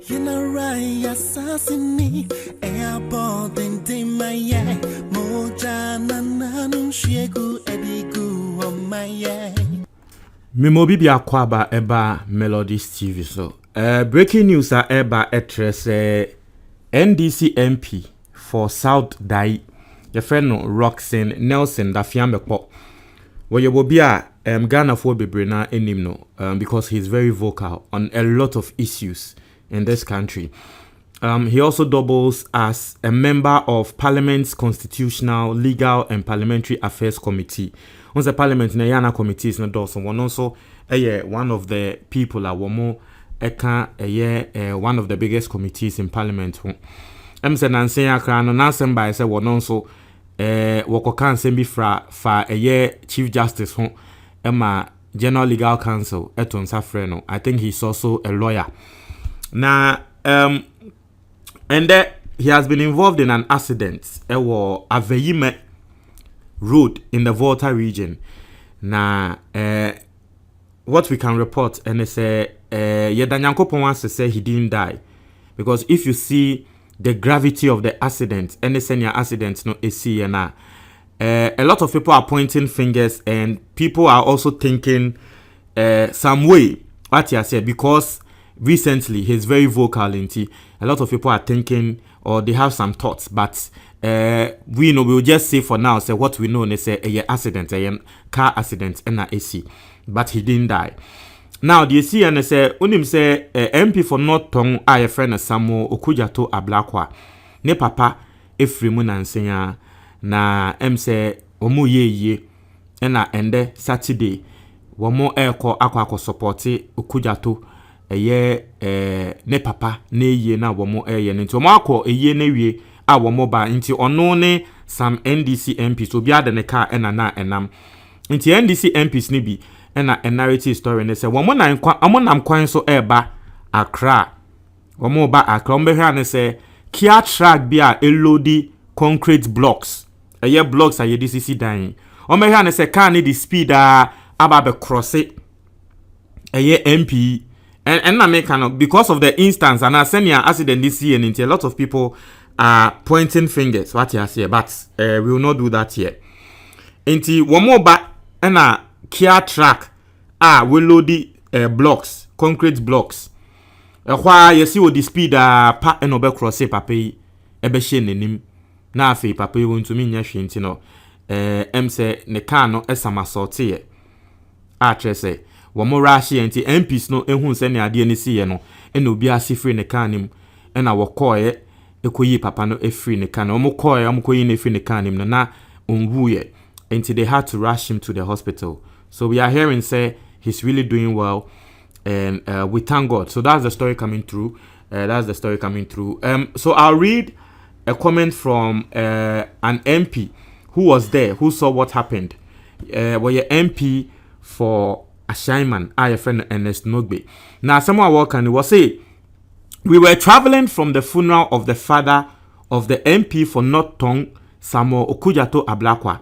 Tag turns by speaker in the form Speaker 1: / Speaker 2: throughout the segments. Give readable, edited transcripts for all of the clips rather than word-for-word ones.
Speaker 1: You know right, assassinate. Airport and Timaya. Moja nananu shegu edigu on my yeah.
Speaker 2: Memo bibi akwaba eba Melodies TV so. Breaking news eba etres NDC MP for South Dai. Your friend no Roxanne Nelson da fiambekpo. Well, you be a Ghana for Bebrina enim no because he's very vocal on a lot of issues in this country. He also doubles as a member of Parliament's Constitutional, Legal and Parliamentary Affairs Committee. Once the Parliament na yana committees na do so one also one of the people at Womo one of the biggest committees in Parliament. Say nansen akra no nansen by say one also wokokan sembi fa Chief Justice ho General Legal Counsel Eton Safreno. I think he's also a lawyer. Now and he has been involved in an accident Aveyime Road in the Volta region. Now what we can report and they say Yedanyankopon wants to say he didn't die, because if you see the gravity of the accident, any senior accident no AC and a lot of people are pointing fingers and people are also thinking some way what he said, because recently he's very vocal into a lot of people are thinking or they have some thoughts, but we know we'll just say for now say what we know and they say a accident, a car accident and a AC, but he didn't die. Now the AC and they say unim say MP for North Tong a friend Samuel Okudzato Ablakwa ne papa Efremu Nansenya na say omo ye na ende Saturday womo eko akwa support Okudzato ne papa ne ye na womo nti omo akọ eye na wie a womo ba nti ono ne some NDC MPs obi ade ne ka na enam nti NDC MPs ne bi a narrative story ne say womo nam kwan so eba Accra womo ba Accra ombe hwa ne say Kia track bi a elodi concrete blocks blocks a DCC dan ombe hwa ne say car ne the speed aba be cross it MP and na make because of the instance and a senior accident this year, and a lot of people are pointing fingers what you say, but we will not do that here. Inti one more back and a Kia track we load the blocks, concrete blocks. Why you see what the speed pa and obe cross papa ebe shen nim na afi papa won to me nya hwenti no say ne car no esama sortie say womo rashi enti MPs no ehun se ne ade ne siye no ena obi asifri ne car nim ena wokoye ekoyi papa no efri ne car no omokoye amokoyi ne efri ne car nim no na onwuye enti they had to rush him to the hospital. So we are hearing say he's really doing well, and we thank God. So that's the story coming through. So I'll read a comment from an MP who was there, who saw what happened. Were your MP for Ashaiman, I friend Ernest Nogbe. Now, someone walking was say, we were traveling from the funeral of the father of the MP for North Tong, Samuel Okudzato Ablakwa.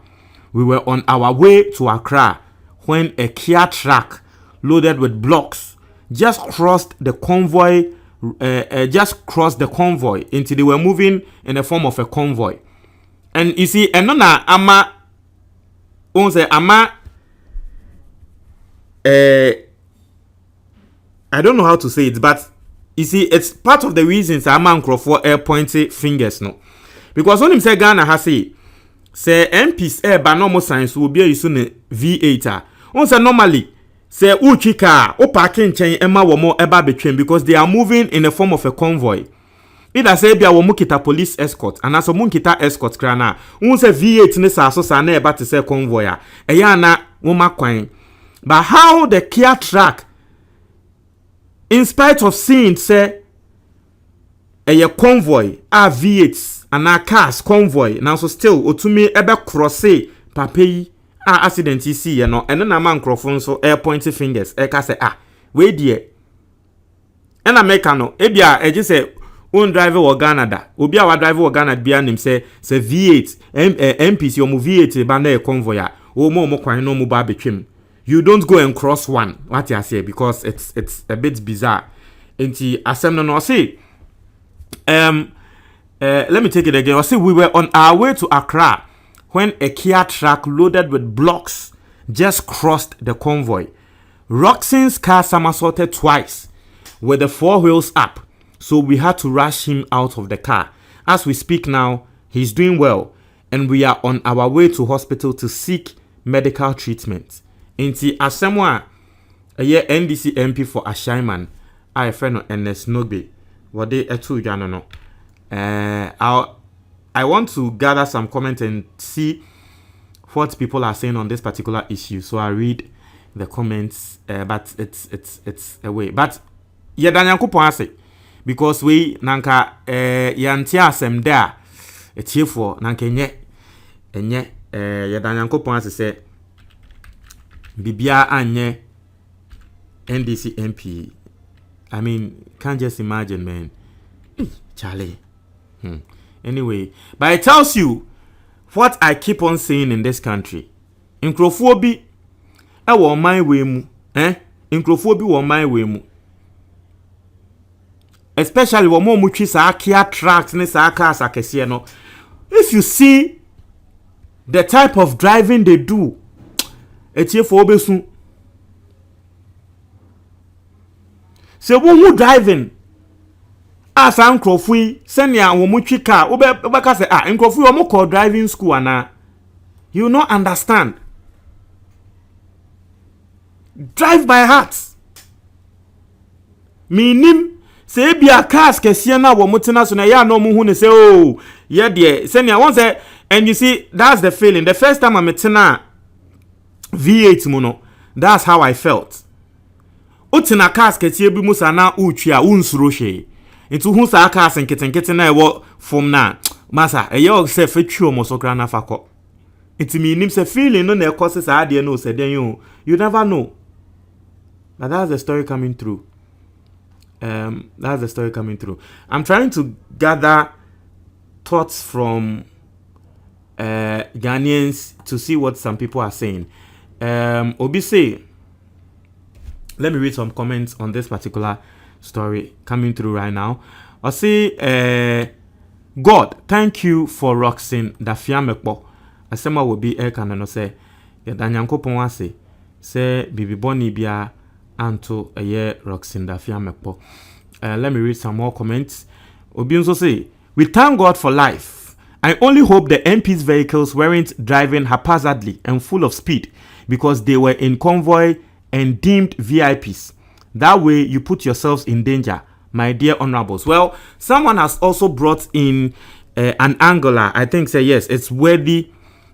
Speaker 2: We were on our way to Accra when a Kia truck loaded with blocks just crossed the convoy. Until they were moving in the form of a convoy. And you see, and nona ama, I don't know how to say it, but you see, it's part of the reasons Ama Nkrofo pointing fingers no, because when him say Ghana has say MPs but normal science will be using V8. On say normally say uchika o parking chain Emma womo eba between, because they are moving in the form of a convoy. Either say bia womo kita police escort and as womo kita escort krana. On say V8 ne sa so sa na eba te say convoy a. Eya na woma kwan. But how the Kia track, in spite of seeing say a convoy V8s and a cars convoy now, so still otumi ebe cross papai accident you see, and then a man microphone so pointing fingers ka say wait there and a mechano ebia just say own driver or Ghana da obi our driver or Ghana bia nim say V8 MPs your V8 ba na convoy o mo kwan no mo ba betwem. You don't go and cross one, what you say, because it's a bit bizarre. Enti asem no say let me take it again. I say we were on our way to Accra when a Kia truck loaded with blocks just crossed the convoy. Roxanne's car somersaulted twice with the 4 wheels up, so we had to rush him out of the car. As we speak now, he's doing well, and we are on our way to hospital to seek medical treatment. Inti asemwa a NDC MP for Ashaiman, I friend no NS Nobe, what they etu jano no. I want to gather some comments and see what people are saying on this particular issue. So I read the comments, but it's a way. But Yadanyankopon ase because we nanka yanti asem there it's here for nanka enye Yadanyankopon ase say bibia anye NDC MP. I mean, can't just imagine, man. Charlie. Anyway, but it tells you what I keep on saying in this country. Nkrofo I want my way mu. Nkrofo bi want my way mu. Especially when more mutwi sa Kia tracks ne sa cars akese no. If you see the type of driving they do, etie for obesu. Se wo driving as nkrofo send ya wo mutwi car obeka say nkrofo wo call driving school ana you no understand. Drive by heart. Minim say bia cars kese na wo mutena so na ya no mu hu ne say oh yeah there send ya one say and you see that's the feeling. The first time I metena V8 mu no, that's how I felt. Utina cars kese bi mu sana utwi a unsuro hwe. Into who sa cars and kitten na ewo from na masa eyo se fetwi omo so kra na fakọ. It mean se feeling no na cause sa ade no se den you never know. But that's the story coming through. That's the story coming through. I'm trying to gather thoughts from Ghanaians to see what some people are saying. Obi say, let me read some comments on this particular story coming through right now. I say, God, thank you for Roxanne Dafiamekpo. Asema will be Elkan no say, Yadanyankopon wase, say Bibi Boni bia anto aye Roxanne Dafiamekpo. Let me read some more comments. Obi also say, we thank God for life. I only hope the MP's vehicles weren't driving haphazardly and full of speed because they were in convoy and deemed VIPs. That way you put yourselves in danger, my dear honorables. Well, someone has also brought in an angular. I think say yes, it's worthy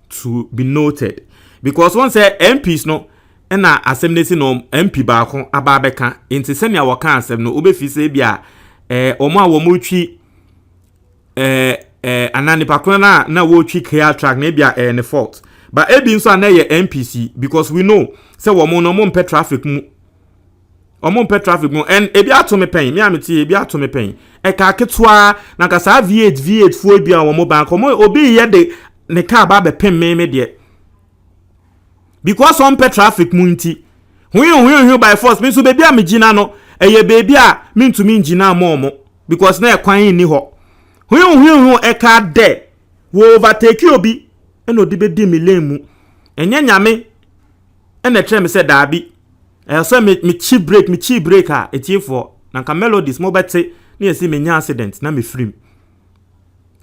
Speaker 2: to be noted. Because once MPs no, and na assembly no MP baako ababeka inti senia waka asem no obefi se bia omo a wo mutwi anani pakona na wo twi clear track na bia ne fault. But ebi nso na ye MPC because we know say wo mo no mo mpe traffic mu and ebi ato me pen me ameti ebi ato me pen e ka ketwa na ka sa V8 fo ebi a wo mo bank obi ye de ne car ba be pen me de because on pet traffic munti hu by force me so baby am gina no eye baby a me ntumi ngina mo because na e kwan ni ho hu e ka de wo overtake obi e no de be di me lemu enye nyame e na tre me se daabi so me chi break a etie for na ka melodies mo bete na esi me nya accident na me free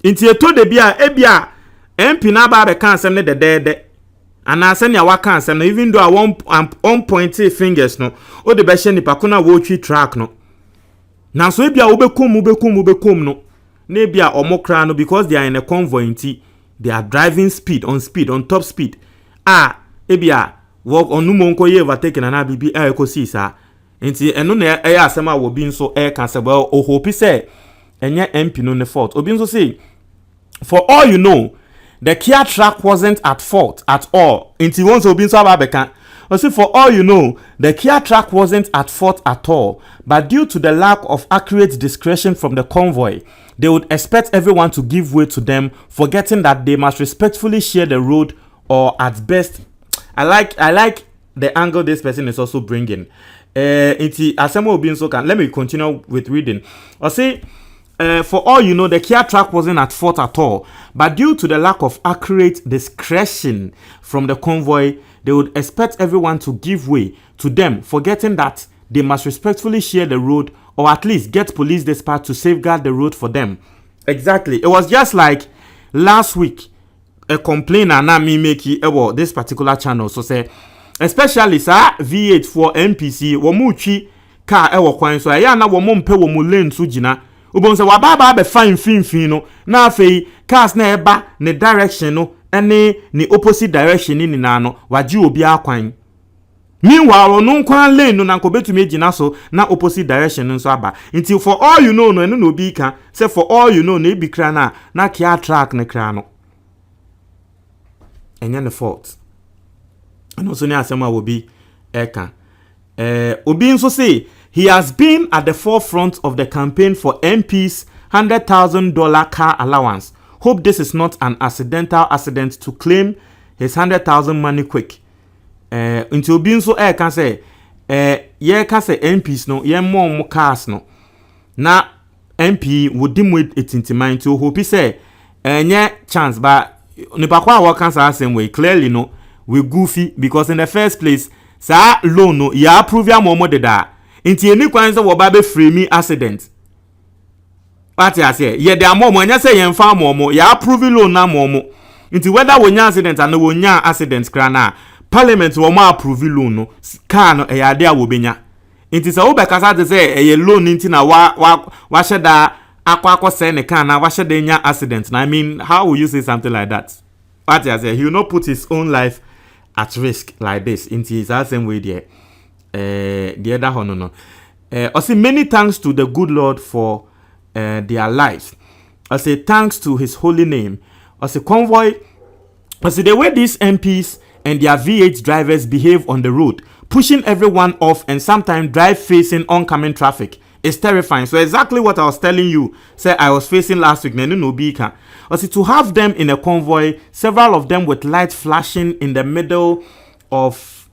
Speaker 2: inti eto de bia e bia MP na ba be kan asem ne de and I send your work and even though I want pointy fingers no, or the best nipa kuna watchy track no. Now so if you ubekum no, nebia or more no because they are in a convoy they are driving on top speed. Ebia walk on numonko ye overtaken and abibi eko si sa. Enti eno na asema wo bi nso can say well o hope say enye MP no ne fault. Obi nso say for all you know the Kia truck wasn't at fault at all. Inti won't so be so ababeka. Also, for all you know, the Kia truck wasn't at fault at all. But due to the lack of accurate discretion from the convoy, they would expect everyone to give way to them, forgetting that they must respectfully share the road or at best. I like the angle this person is also bringing. Iti asemo obi nso can. Let me continue with reading. I say, for all you know, the Kia truck wasn't at fault at all, but due to the lack of accurate discretion from the convoy, they would expect everyone to give way to them, forgetting that they must respectfully share the road or at least get police dispatch to safeguard the road for them. Exactly. It was just like last week, a complainer na me make about this particular channel. So say, especially sa V8 for NPC, wamuchi car ewo kwan so ya na womo mpe womo lane so gina. Ubon se wababa be fine fin no na afei cars na eba ne direction no ene ni opposite direction ni na no waji obi akwan. Meanwhile no kwan lane no na nkobetumi gina so na opposite direction nso aba. Until for all you know no eno no obi ka say for all you know na ebi kra na Kia track ne kra no. Enye ne fault. And also ne asema obi eka. Obi nso say he has been at the forefront of the campaign for MP's $100,000 car allowance. Hope this is not an accidental accident to claim his 100,000 money quick. Until Obi nso can say ye can say MPs no ye more cars no. Na MP would dim with it into mind to hope he say nye chance but nipa kwa work can say same way clearly no we goofy because in the first place sa loan no ya approve ya momo de da nti eni kwan se wo ba be free me accident party ase ye de amomo anya se ye mfa amomo ya approve loan na amomo nti whether wonya accident and wonya accident kra na parliament wo ma approve loan no car no e ya de a wo benya nti se wo be kasa de se e ye loan nti na wa sheda akwa se ne car na wa sheda nya accident na I mean how will you say something like that party ase he will not put his own life at risk like this into his same way there. The other one no. I say many thanks to the good Lord for their lives. I say thanks to his holy name. I say convoy. I say the way these MPs and their V8 drivers behave on the road, pushing everyone off and sometimes drive facing oncoming traffic is terrifying. So exactly what I was telling you, say I was facing last week. I see to have them in a convoy, several of them with light flashing in the middle of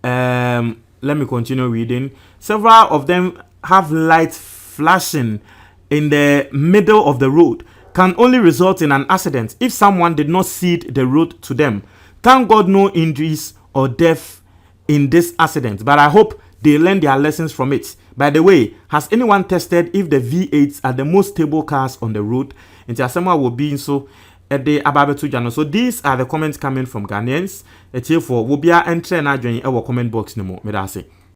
Speaker 2: let me continue reading. Several of them have light flashing in the middle of the road can only result in an accident if someone did not cede the road to them. Thank God no injuries or death in this accident, but I hope they learn their lessons from it. By the way, has anyone tested if the V8s are the most stable cars on the road? Into Asema will be so at the Ababetu Jano. So these are the comments coming from Ghanaians. It's here for Wobia and Trena join our comment box no more.